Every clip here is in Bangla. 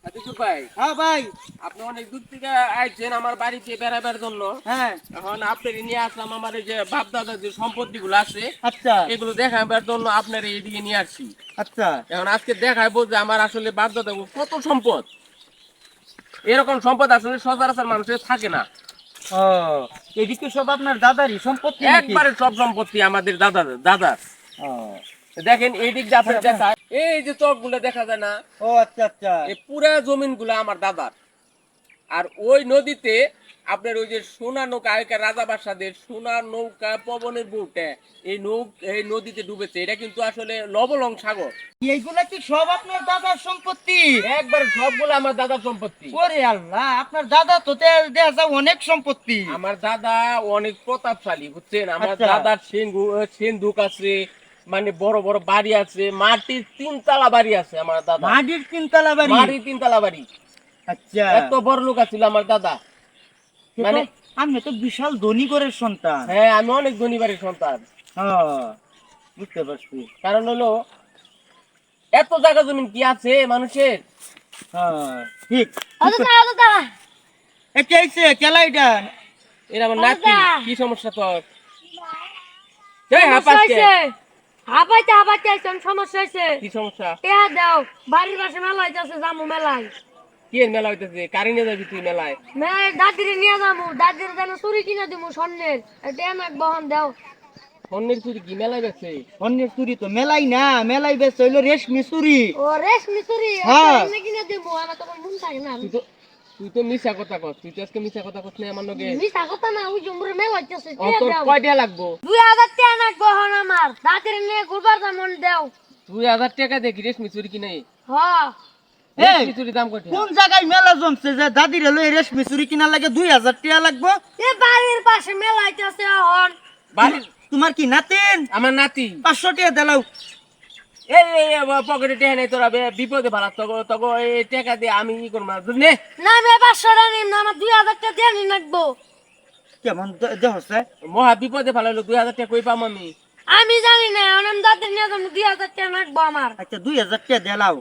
আদিত্য ভাই, হ্যাঁ ভাই। আপনি অনেক দূর থেকে আইছেন আমার বাড়িতে বেড়াবার জন্য। হ্যাঁ। এখন আপনার নিয়ে আসলাম আমার এই যে বাপ দাদার যে সম্পত্তি গুলো আছে আচ্ছা এগুলো দেখাবার জন্য আপনার এইদিকে নিয়ে আসছি। আচ্ছা। এখন আজকে দেখাবো যে আমার আসলে বাপ দাদা কত সম্পদ। এরকম সম্পদ আসলে সচরাচর মানুষের থাকে না। ও, এদিকে সব আপনার দাদারই সম্পত্তি নাকি? একবারে সব সম্পত্তি আমাদের দাদার। ও। দেখেন এই দিক দিয়ে আপনার দেখা, এই যে চক গুলো দেখা যায় না, ও আচ্ছা আচ্ছা। এই পুরা জমিন গুলা আমার দাদার। আর ওই নদীতে আপনার ওই যে সোনা নৌকা, আগেকার রাজা বাদশাদের সোনা নৌকা পবনের বুটে এই নদীতে ডুবেছে। এটা কিন্তু আসলে লবলং সাগর। এইগুলা কি সব আপনার দাদার সম্পত্তি? একবার সবগুলো আমার দাদার সম্পত্তি। ওরে আল্লাহ, আপনার দাদা তো দেখা যায় অনেক সম্পত্তি। আমার দাদা অনেক প্রতাপশালী, বুঝছেন? আমার আচ্ছা। দাদার সিন্ধুক আছে, মানে বড় বড় বাড়ি আছে, মাটির 3 তলা বাড়ি আছে আমার দাদা। মাটির 3 তলা বাড়ি? মাটির 3 তলা বাড়ি। আচ্ছা। এত বড় লোক ছিল আমার দাদা। মানে আমি তো বিশাল ধনী ঘরের সন্তান। হ্যাঁ, আমি অনেক ধনী বাড়ির সন্তান। হ্যাঁ, বুঝতে পারছি। কারণ হলো এত জায়গা জমিন কি আছে মানুষের? হ্যাঁ ঠিক। দাদা এটা হইছে খেলাইটা। এর আমার নাতি। কি সমস্যা তোর? হাবাইতে সমস্যা হয়েছে। কি সমস্যা? টেহা দাও, বাড়ির পাশে মেলা হইতেছে, যামু মেলায়। কি এর মেলা হইতেছে? কারি নিয়ে যাবি তুই মেলায়? মেলায় দাদিরে নিয়ে যামু, দাদির যেন চুরি কিনে দিমু স্বর্ণের। টেহা নাক বহন দাও। অন্যের চুরি কি মেলায় গেছে? অন্যের চুরি তো মেলাই না, মেলাই বেশ হইলো রেশমি চুরি। ও রেশমি চুরি, হ্যাঁ। কিনে দিমু, আমার তখন মন থাকে না। তুই তো মিছা কথা কস। তুই তো আজকে মিছা কথা কস না আমার লগে। মিছা কথা না, ওই জম্বুরে মেলা হইতেছে। তোর কয়টা লাগবো? 2000 টাকা নাক বহন আমার, দাদিরে নিয়ে ঘুরবার যেমন দাও। 2000 টাকা দেখি রেশমি চুরি কিনে। হ্যাঁ। রেশমি চুরি দাম কত? কোন জায়গায় মেলা জমছে যে দাদিরে লই রেশমি চুরি কিনা লাগে 2000 টাকা লাগবো? এ বাড়ির পাশে মেলা হইতেছে এখন। বাড়ি তোমার কি নাতিন? আমার নাতি। 500 টাকা দিলাও। এই পকেটে টেহা নেই তোরা, বিপদে ভাড়া তগো এই টাকা দিয়ে আমি ই করবো নে। না আমি 500 টাকা নিম না, আমার 2000 টাকা দিয়ে নি নাকবো। কেমন দেহছে? মহা বিপদে ভালো হলো। 2000 টাকা কই পাম আমি? আমি জানি না, অনেক দাদির নিয়ে যাবো, 2000 টাকা নাকবো আমার। আচ্ছা 2000 টাকা দিলাও।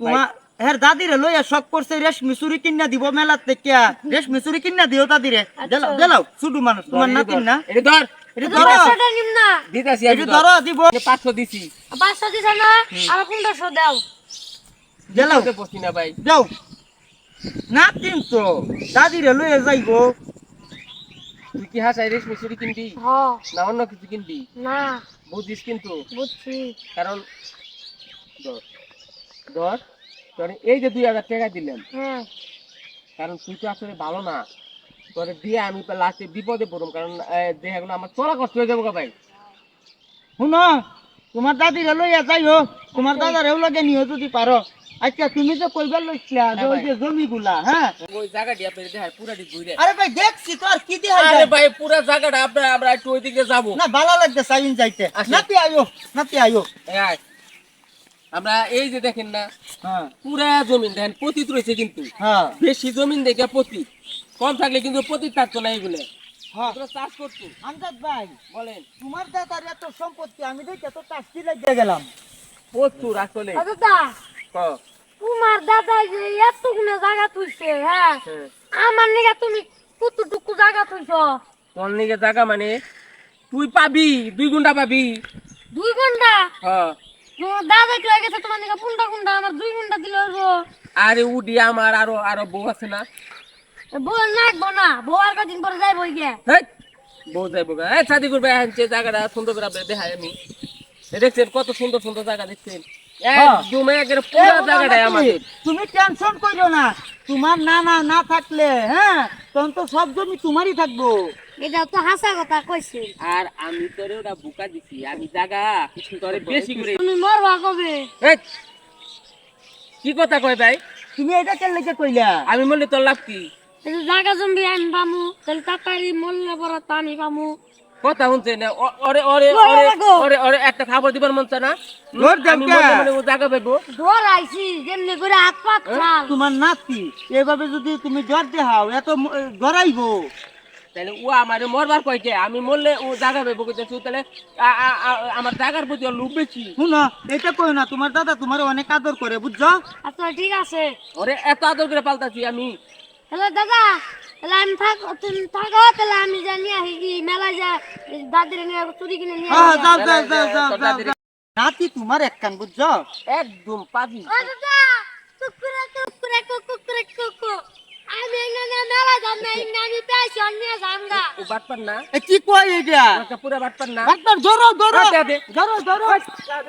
তোমার হ্যাঁ দাদিরে লইয়া শখ করছে রেশমি চুরি কিনা দিব মেলার থেকে। রেশমি চুরি কিনা দিও দাদিরে। দিলাও দিলাও, ছোট মানুষ তোমার নাতিন না। এটা ধর, এটা ধরো। 500 টাকা নিম না। দিতাছি আমি। এটা ধরো দিব। 500 দিছি। 500 দিছ না, আর 1500 দাও। দিলাও। দিতে বসি না ভাই। যাও। নাতিন তো দাদিরে লইয়া যাইবো। তুই কি হাসাই রেশমি চুরি কিনবি হ। না অন্য কিছু কিনবি? না। বুঝিস কিন্তু। বুঝছি। কারণ ধর ধর তোর এই যে 2000 টাকা দিলাম, হ্যাঁ। কারণ তুই তো আসলে ভালো না। তোরে দিয়ে আমি লাস্টে বিপদে পড়ুম। কারণ দেখা গেলো আমার চলা কষ্ট হয়ে যাবো গা ভাই। শুনো, তোমার দাদিরে লইয়া যাইও, তোমার দাদারেও লগে নিও যদি পারো। আচ্ছা তুমি তো কইবার লইছিলা যে ওই যে জমিগুলা, হ্যাঁ? ওই জায়গাটি আপনি দেখায় পুরাটি ঘুরে। আরে ভাই দেখছি তো, আর কি দিয়ে আরে ভাই পুরা জায়গাটা আমরা একটু ওই দিকে যাবো। না ভালো লাগছে সাইন যাইতে। আসেন। নাতি আইও, নাতি আইও। আয়। আমরা এই যে দেখেন না, হ্যাঁ পুরা জমিন দেখেন পতিত রয়েছে কিন্তু। হ্যাঁ বেশি জমিন দেখে পতিত, কম থাকলে কিন্তু পতিত থাকতো না এগুলো। হ্যাঁ। এগুলো চাষ করতো। আমজাদ ভাই, বলেন। তোমার দাদার এত সম্পত্তি আমি দেখে তো টাস্কি লাগিয়ে গেলাম। প্রচুর আসলে। দাদা, ক। তোমার দাদা যে এতগুলো জায়গা তুইছে, হ্যাঁ, হ্যাঁ। আমার নিকে তুমি কতটুকু জায়গা তুইছ? তোর নিকে জায়গা মানে তুই পাবি 2 গুন্ডা পাবি। 2 ঘন্টা? হ্যাঁ। তোমার দাদা কি হয়ে গেছে, তোমার নিকে 15 ঘন্টা, আমার 2 ঘন্টা দিলে হইব। আরে উডি আমার আরো আরো বউ আছে না। বউ নাকবো না, বউ আর কদিন পরে যাইব গিয়ে। হেই, বউ যাইব গা। এই শাদি করবে আনছে জায়গাটা সুন্দর করে আপনাদের দেখাই আমি। দেখছেন কত সুন্দর সুন্দর জায়গা দেখছেন? একদম একেবারে পুরো জায়গাটাই আমাদের। তুমি টেনশন কইরো না, তোমার নানা না থাকলে, হ্যাঁ, তখন তো সব জমি তোমারই থাকবো। এটা তো হাসা কথা কইছি। আর আমি তোরে ওটা বুকা দিছি, আমি জায়গা তোরে বেশি করে। তুমি মরবা কবে? এই, কি কথা কয় ভাই? তুমি এটা কেন লেগে কইলা? আমি বললি তোর লাভ কি? এই যে জায়গা জমি আমি পামু, তাহলে তাড়াতাড়ি মরলে পরে তো আমি পামু। কথা শুনছে না? ওরে ওরে ওরে ওরে লাগো। ওরে ওরে একটা খাবার দিবার মন চায় না? ধর দেব আমি কে? মনে মনে ও জায়গা পাইবো। ডর আইছি, যেমনি করে হাত পাত ছাল। তোমার নাতি এভাবে যদি তুমি জ্বর দেহাও এত ডরাইবো। তাহলে ও আমার মরবার কয়কে আমি মরলে ও জায়গা পাবো কইতেছি তাহলে আমার জায়গার প্রতি ওর লোভ বেশি। শুনো এটা কই না, তোমার দাদা তোমার অনেক আদর করে বুঝছো। আচ্ছা ঠিক আছে। ওরে এত আদর করে পাল্টাছি আমি। হ্যালো দাদা, তাহলে আমি তুমি থাকো, তাহলে আমি জানি কি মেলা যা দাদির নিয়ে চুরি কিনে নিয়ে হ্যাঁ আসি। যাও যাও মেলায় যাও যে যাও তোর যাও দাদির- যাও। নাতি তোমার একখান বুঝছো। একদম পাজি। ও দাদা, কুকুরে কুকুরে কুকুরে কুকু, আমি এখানে মেলা যাম না, এখানে আমি পেছন নিয়ে যামগা। ও বাটপার না, এ কি কই এটা? ওটা পুরো বাটপার না। ডাক্তার ধরো ধরো দে, দে। ধরো ধরো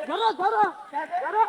ধরো ধরো ধরো।